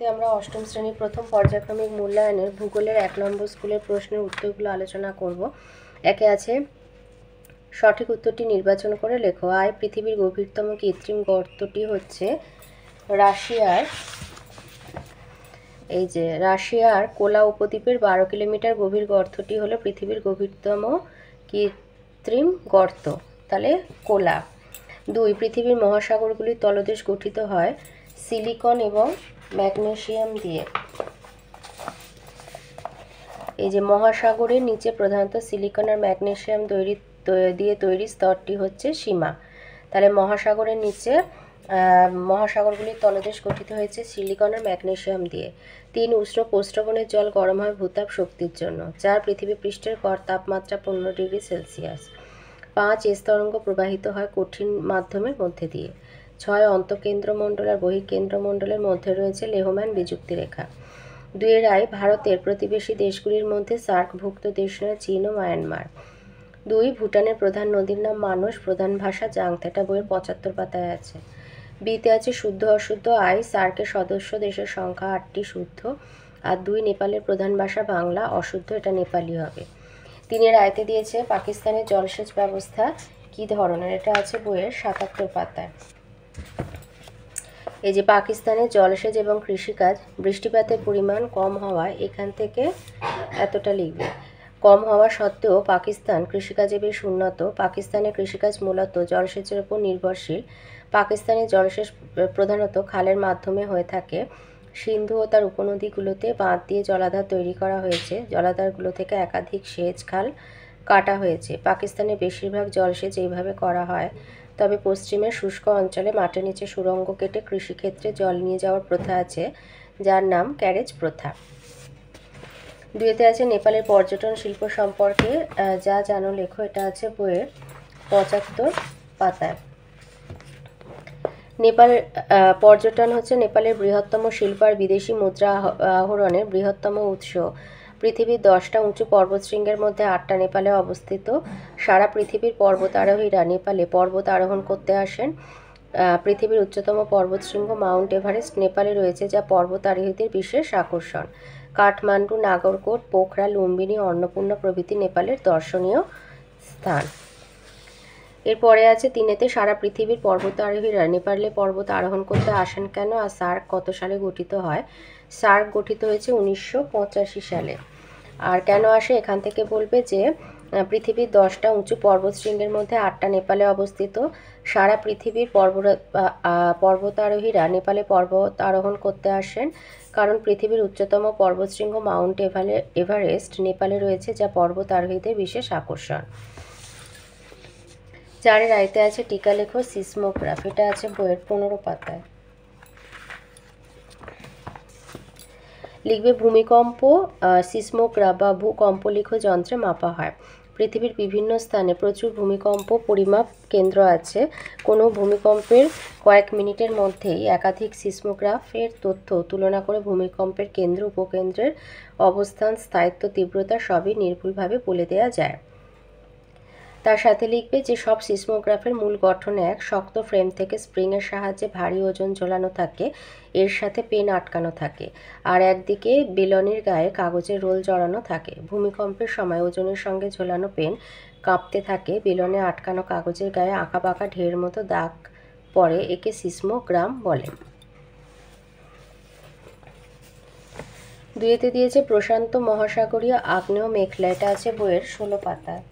আমরা অষ্টম শ্রেণীর প্রথম পর্যায়ক্রমিক মূল্যায়নের ভূগোলের 1 নম্বর স্কুলের প্রশ্নের উত্তরগুলো আলোচনা করব। একে আছে সঠিক উত্তরটি নির্বাচন করে লেখো। আয় পৃথিবীর গভীরতম কৃত্রিম গর্তটি হচ্ছে রাশিয়ার কোলা উপদ্বীপের 12 কিলোমিটার গভীর গর্তটি হলো পৃথিবীর গভীরতম কৃত্রিম গর্ত, তাহলে কোলা। 2 পৃথিবীর মহাসাগরগুলির তলদেশ গঠিত হয় সিলিকন এবং ম্যাগনেসিয়াম দিয়ে। এই যে মহাসাগরের নিচে প্রধানত সিলিকন আর ম্যাগনেসিয়াম দিয়ে তৈরি স্তরটি হচ্ছে সীমা। তাহলে মহাসাগরের নিচে মহাসাগরগুলির তলদেশ গঠিত হয়েছে সিলিকন আর ম্যাগনেসিয়াম দিয়ে। 3 উষ্ণ প্রস্রবণের জল গরম হয় ভূতাপ শক্তির জন্য। 4 পৃথিবী পৃষ্ঠের গড় তাপমাত্রা 15 ডিগ্রি সেলসিয়াস। 5 এস তরঙ্গ প্রবাহিত হয় কঠিন মাধ্যমের মধ্যে দিয়ে। 6 অন্তঃকেন্দ্রমণ্ডল আর বহিঃকেন্দ্রমণ্ডলের মধ্যে রয়েছে লেহম্যান বিযুক্তি রেখা। 2 আয় ভারতের প্রতিবেশী দেশগুলির মধ্যে সার্কভুক্ত দেশ নয় চীন ও মায়ানমার। 2 ভুটানের প্রধান নদীর নাম মানস, প্রধান ভাষা জাংথা। এটা বইয়ের 75 পাতায় আছে। বিতে আছে শুদ্ধ অশুদ্ধ। আয় সার্কের সদস্য দেশের সংখ্যা 8টি শুদ্ধ, আর 2 নেপালের প্রধান ভাষা বাংলা, অশুদ্ধ, এটা নেপালি হবে। 3 আয়তে দিয়েছে পাকিস্তানের জলসেচ ব্যবস্থা কি ধরনের, এটা আছে বইয়ের 77 পাতায়। এই যে পাকিস্তানের জলসেচ এবং কৃষিকাজ, বৃষ্টিপাতের পরিমাণ কম হওয়ায় এখান থেকে এতটা লিখবে। কম হওয়া সত্ত্বেও পাকিস্তান কৃষিকাজে বেশ উন্নত। পাকিস্তানের কৃষিকাজ মূলত জলসেচের উপর নির্ভরশীল। পাকিস্তানের জলসেচ প্রধানত খালের মাধ্যমে হয়ে থাকে। সিন্ধু ও তার উপনদীগুলোতে বাঁধ দিয়ে জলাধার তৈরি করা হয়েছে। জলাধারগুলো থেকে একাধিক সেচ খাল কাটা হয়েছে। পাকিস্তানের বেশিরভাগ জলসেচ এইভাবে করা হয়, তবে পশ্চিমের শুষ্ক অঞ্চলে মাটির নিচে সুড়ঙ্গ কেটে কৃষিক্ষেত্রে জল নিয়ে যাওয়ার প্রথা আছে, যার নাম ক্যারেজ প্রথা। 2তে আছে নেপালের পর্যটন শিল্প সম্পর্কে যা জানো লেখো, এটা আছে বইয়ের 75 পাতায়। নেপালের পর্যটন হচ্ছে নেপালের বৃহত্তম শিল্প আর বিদেশি মুদ্রা আহরণের বৃহত্তম উৎস। পৃথিবীর 10টা উঁচু পর্বতশৃঙ্গের মধ্যে 8টা নেপালে অবস্থিত। সারা পৃথিবীর পর্বতারোহীরা নেপালে পর্বত আরোহণ করতে আসেন। পৃথিবীর উচ্চতম পর্বতশৃঙ্গ মাউন্ট এভারেস্ট নেপালে রয়েছে, যা পর্বতারোহীদের বিশেষ আকর্ষণ। কাঠমান্ডু, নাগরকোট, পোখরা, লুম্বিনী, অন্নপূর্ণা প্রভৃতি নেপালের দর্শনীয় স্থান। এরপরে আছে 3তে সারা পৃথিবীর পর্বতারোহীরা নেপালে পর্বত আরোহণ করতে আসেন কেন, আর সার্ক কত সালে গঠিত হয়। সার্ক গঠিত হয়েছে 1985 সালে। আর কেন আসে এখান থেকে বলবে যে পৃথিবীর 10টা উঁচু পর্বতশৃঙ্গের মধ্যে 8টা নেপালে অবস্থিত। সারা পৃথিবীর পর্বতারোহীরা নেপালে পর্বত আরোহণ করতে আসেন কারণ পৃথিবীর উচ্চতম পর্বতশৃঙ্গ মাউন্ট এভারেস্ট নেপালে রয়েছে, যা পর্বতারোহীদের বিশেষ আকর্ষণ। 4 আয়তে আছে টিকা লেখো সিসমোগ্রাফ, এটা আছে বইয়ের 15 পাতায়। লিখবে ভূমিকম্প সিসমোগ্রাফ বা ভূকম্পলিখ যন্ত্রে মাপা হয়। পৃথিবীর বিভিন্ন স্থানে প্রচুর ভূমিকম্প পরিমাপ কেন্দ্র আছে। কোনো ভূমিকম্পের কয়েক মিনিটের মধ্যেই একাধিক সিসমোগ্রাফের তথ্য তুলনা করে ভূমিকম্পের কেন্দ্র উপকেন্দ্রের অবস্থান, স্থায়িত্ব, তীব্রতা সবই নির্ভুলভাবে বলে দেওয়া যায়। তার সাথে লিখবে যে সব সিসমোগ্রাফের মূল গঠন এক। শক্ত ফ্রেম থেকে স্প্রিংয়ের সাহায্যে ভারী ওজন ঝোলানো থাকে, এর সাথে পেন আটকানো থাকে, আর একদিকে বেলনের গায়ে কাগজের রোল জড়ানো থাকে। ভূমিকম্পের সময় ওজনের সঙ্গে ঝোলানো পেন কাঁপতে থাকে, বেলনে আটকানো কাগজের গায়ে আঁকাবাঁকা ঢের মতো দাগ পড়ে, একে সিসমোগ্রাম বলে। 2তে দিয়েছে প্রশান্ত মহাসাগরীয় আগ্নেয় মেঘলা, এটা আছে বইয়ের 16 পাতায়।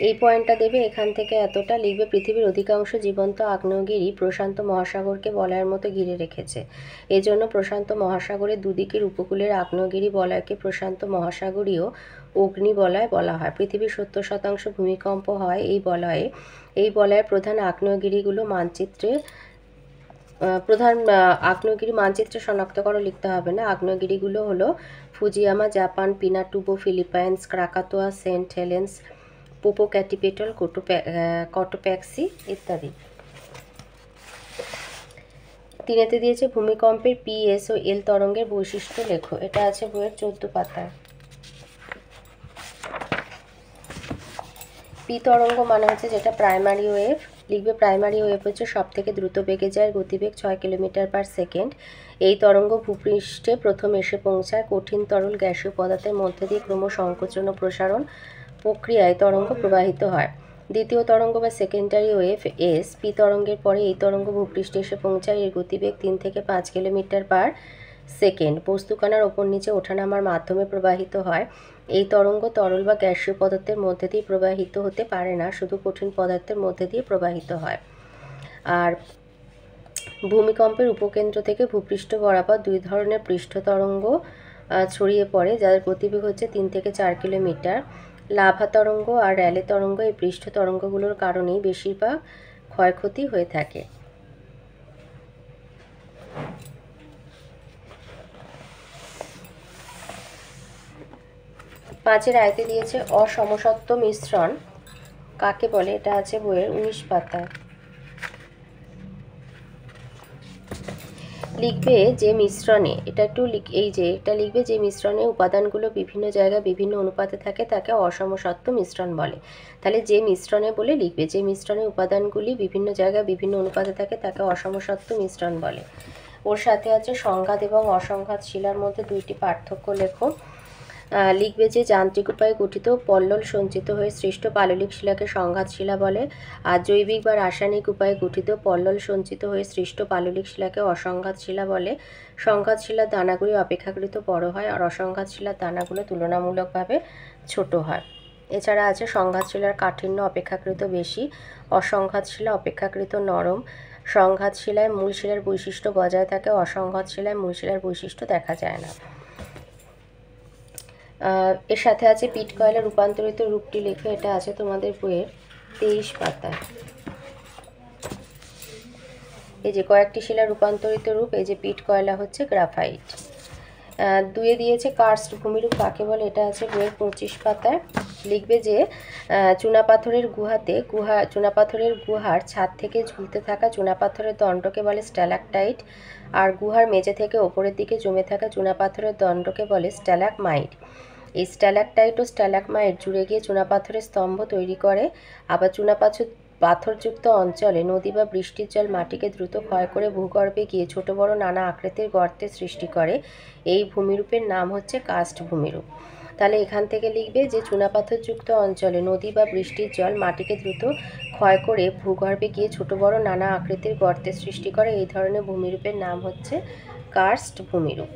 এই পয়েন্টটা দেবে, এখান থেকে এতটা লিখবে। পৃথিবীর অধিকাংশ জীবন্ত আগ্নেয়গিরি প্রশান্ত মহাসাগরকে বলয়ের মতো ঘিরে রেখেছে। এজন্য প্রশান্ত মহাসাগরের দুদিকের উপকূলের আগ্নেয়গিরি বলয়কে প্রশান্ত মহাসাগরীয় অগ্নিবলয় বলা হয়। পৃথিবীর 70% ভূমিকম্প হয় এই বলয়ে। এই বলয়ের প্রধান আগ্নেয়গিরিগুলো মানচিত্রে শনাক্ত করে লিখতে হবে না। আগ্নেয়গিরিগুলো হলো Fujiyama Japan, পিনাটুবো Philippines, ক্রাকাতোয়া, Saint Helens, পোপোক্যাটিপেটল, কটোপ্যাক্সি ইত্যাদি। 3তে দিয়েছে ভূমিকম্পের পি, এস ও এল তরঙ্গের বৈশিষ্ট্য লেখো, এটা আছে বইয়ের 14 পাতায়। পি তরঙ্গ মানে হচ্ছে যেটা প্রাইমারি ওয়েভ, লিখবে প্রাইমারি ওয়েভ হচ্ছে সবথেকে দ্রুত বেগে যায়, গতিবেগ 6 কিলোমিটার/সেকেন্ড। এই তরঙ্গ ভূপৃষ্ঠে প্রথম এসে পৌঁছায় কঠিন তরল গ্যাসীয় পদার্থের মধ্যে দিয়ে ক্রমশ সংকোচন ও প্রসারণ প্রক্রিয়ায় তরঙ্গ প্রবাহিত হয়। দ্বিতীয় তরঙ্গ বা সেকেন্ডারি ওয়েভ এস পি তরঙ্গের পরে এই তরঙ্গ ভূপৃষ্ঠে এসে পৌঁছায়। এর গতিবেগ 3 থেকে 5 কিলোমিটার/সেকেন্ড। বস্তুকণার ওপর নিচে ওঠানামার মাধ্যমে প্রবাহিত হয়। এই তরঙ্গ তরল বা গ্যাসীয় পদার্থের মধ্যে দিয়ে প্রবাহিত হতে পারে না, শুধু কঠিন পদার্থের মধ্যে দিয়ে প্রবাহিত হয়। আর ভূমিকম্পের উপকেন্দ্র থেকে ভূপৃষ্ঠ বরাবর 2 ধরনের পৃষ্ঠ তরঙ্গ ছড়িয়ে পড়ে, যাদের গতিবেগ হচ্ছে 3 থেকে 4 কিলোমিটার। লাভা তরঙ্গ আর র্যালে তরঙ্গ এই পৃষ্ঠ তরঙ্গগুলোর কারণেই বেশিরভাগ ক্ষয়ক্ষতি হয়ে থাকে। পাঁচের আয়তে দিয়েছে অসমসত্ব মিশ্রণ কাকে বলে, এটা আছে বইয়ের 19 পাতায়। লিখবে যে মিশ্রণে, এটা একটু এটা লিখবে যে মিশ্রণে উপাদানগুলো বিভিন্ন জায়গায় বিভিন্ন অনুপাতে থাকে তাকে অসমসত্ব মিশ্রণ বলে। তাহলে যে মিশ্রণে বলে লিখবে যে মিশ্রণে উপাদানগুলি বিভিন্ন জায়গায় বিভিন্ন অনুপাতে থাকে তাকে অসমসত্ব মিশ্রণ বলে। ওর সাথে আছে সংঘাত এবং অসংঘাত শিলার মধ্যে 2টি পার্থক্য লেখো। লিখবে যে যান্ত্রিক উপায়ে গঠিত পল্লল সঞ্চিত হয়ে সৃষ্ট পাললিক শিলাকে সংঘাত শিলা বলে, আর জৈবিক বা রাসায়নিক উপায়ে গঠিত পল্লল সঞ্চিত হয়ে সৃষ্ট পাললিক শিলাকে অসংঘাত শিলা বলে। সংঘাত শিলার দানাগুলি অপেক্ষাকৃত বড় হয় আর অসংঘাত শিলার দানাগুলো তুলনামূলকভাবে ছোট হয়। এছাড়া আছে সংঘাত শিলার কাঠিন্য অপেক্ষাকৃত বেশি, অসংঘাত শিলা অপেক্ষাকৃত নরম। সংঘাত শিলায় মূল শিলার বৈশিষ্ট্য বজায় থাকে, অসংঘাত শিলায় মূল শিলার বৈশিষ্ট্য দেখা যায় না। এর সাথে আছে পিট কয়লা রূপান্তরিত রূপটি লেখো, এটা আছে তোমাদের বইয়ের 23 পাতায়। এই যে কয়েকটি শিলা রূপান্তরিত রূপ, এই যে পিট কয়লা হচ্ছে গ্রাফাইট। 2 দিয়েছে কার্স্ট ভূমিরূপ কাকে বলে, এটা আছে বইয়ের 25 পাতায়। লিখবে যে চুনাপাথরের গুহার ছাদ থেকে ঝুলতে থাকা চুনাপাথরের দণ্ডকে বলে স্ট্যালাকটাইট, আর গুহার মেঝে থেকে ওপরের দিকে জমে থাকা চুনাপাথরের দণ্ডকে বলে স্ট্যালাকমাইট। এই স্ট্যালাকটাইট ও স্ট্যালাকমাইট জুড়ে গিয়ে চুনাপাথরের স্তম্ভ তৈরি করে। আবার পাথরযুক্ত অঞ্চলে নদী বা বৃষ্টির জল মাটিকে দ্রুত ক্ষয় করে ভূগর্ভে গিয়ে ছোট বড় নানা আকৃতির গর্তের সৃষ্টি করে। এই ভূমিরূপের নাম হচ্ছে কার্স্ট ভূমিরূপ। তাহলে এখান থেকে লিখবে যে চুনাপাথরযুক্ত অঞ্চলে নদী বা বৃষ্টির জল মাটিকে দ্রুত ক্ষয় করে ভূগর্ভে গিয়ে ছোট বড় নানা আকৃতির গর্তের সৃষ্টি করে। এই ধরনের ভূমিরূপের নাম হচ্ছে কার্স্ট ভূমিরূপ।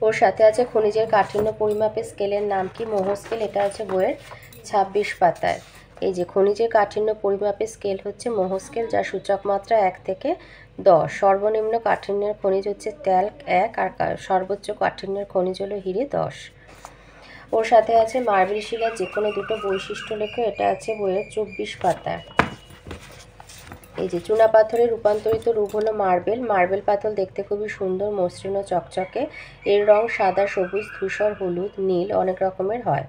ওর সাথে আছে খনিজের কাঠিন্য পরিমাপের স্কেলের নাম কি, মোহ স্কেল, এটা আছে বইয়ের 26 পাতায়। এই যে খনিজের কাঠিন্য পরিমাপের স্কেল হচ্ছে মোহ স্কেল, যার সূচক মাত্রা 1 থেকে 10। সর্বনিম্ন কাঠিন্যের খনিজ হচ্ছে ট্যাল্ক 1 আর সর্বোচ্চ কাঠিন্যের খনিজ হলো হিরে 10। ওর সাথে আছে মার্বেল শিলার যে কোনো দুটো বৈশিষ্ট্য লেখো, এটা আছে বইয়ের 24 পাতায়। এই যে চুনাপাথরের রূপান্তরিত রূপ হলো মার্বেল পাথর দেখতে খুবই সুন্দর, মসৃণ ও চকচকে। এর রং সাদা, সবুজ, ধূসর, হলুদ, নীল অনেক রকমের হয়।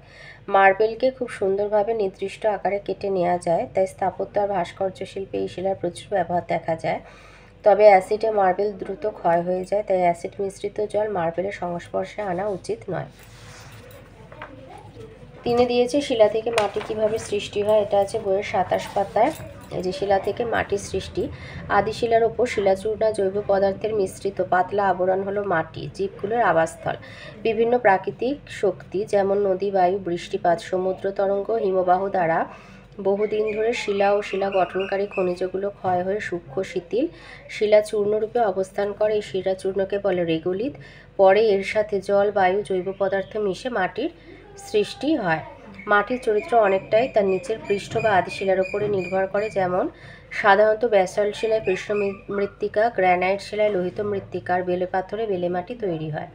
মার্বেলকে খুব সুন্দরভাবে নির্দিষ্ট আকারে কেটে নেওয়া যায়, তাই স্থাপত্য আর ভাস্কর্য শিল্পে এই শিলার প্রচুর ব্যবহার দেখা যায়। তবে অ্যাসিডে মার্বেল দ্রুত ক্ষয় হয়ে যায়, তাই অ্যাসিড মিশ্রিত জল মার্বেলের সংস্পর্শে আনা উচিত নয়। 3 দিয়েছে শিলা থেকে মাটি কিভাবে সৃষ্টি হয়, এটা আছে বইয়ের 27 পাতায়। এই যে শিলা থেকে মাটির সৃষ্টি। আদি শিলার ওপর শিলাচূর্ণা জৈব পদার্থের মিশ্রিত পাতলা আবরণ হলো মাটি, জীবগুলোর আবাসস্থল। বিভিন্ন প্রাকৃতিক শক্তি যেমন নদী, বায়ু, বৃষ্টিপাত, সমুদ্র তরঙ্গ, হিমবাহ দ্বারা বহুদিন ধরে শিলা ও শিলা গঠনকারী খনিজগুলো ক্ষয় হয়ে সূক্ষ্ম শিথিল শিলা চূর্ণরূপে অবস্থান করে। এই শিলাচূর্ণকে বলে রেগুলিত। পরে এর সাথে জল, বায়ু, জৈব পদার্থ মিশে মাটির সৃষ্টি হয়। মাটির চরিত্র অনেকটাই তার নিচের পৃষ্ঠ বা আদি শিলার উপরে নির্ভর করে, যেমন সাধারণত ব্যাসল্ট শিলায় কৃষ্ণ মৃত্তিকা, গ্রানাইট শিলায় লোহিত মৃত্তিকা আর বেলে পাথরে বেলে মাটি তৈরি হয়।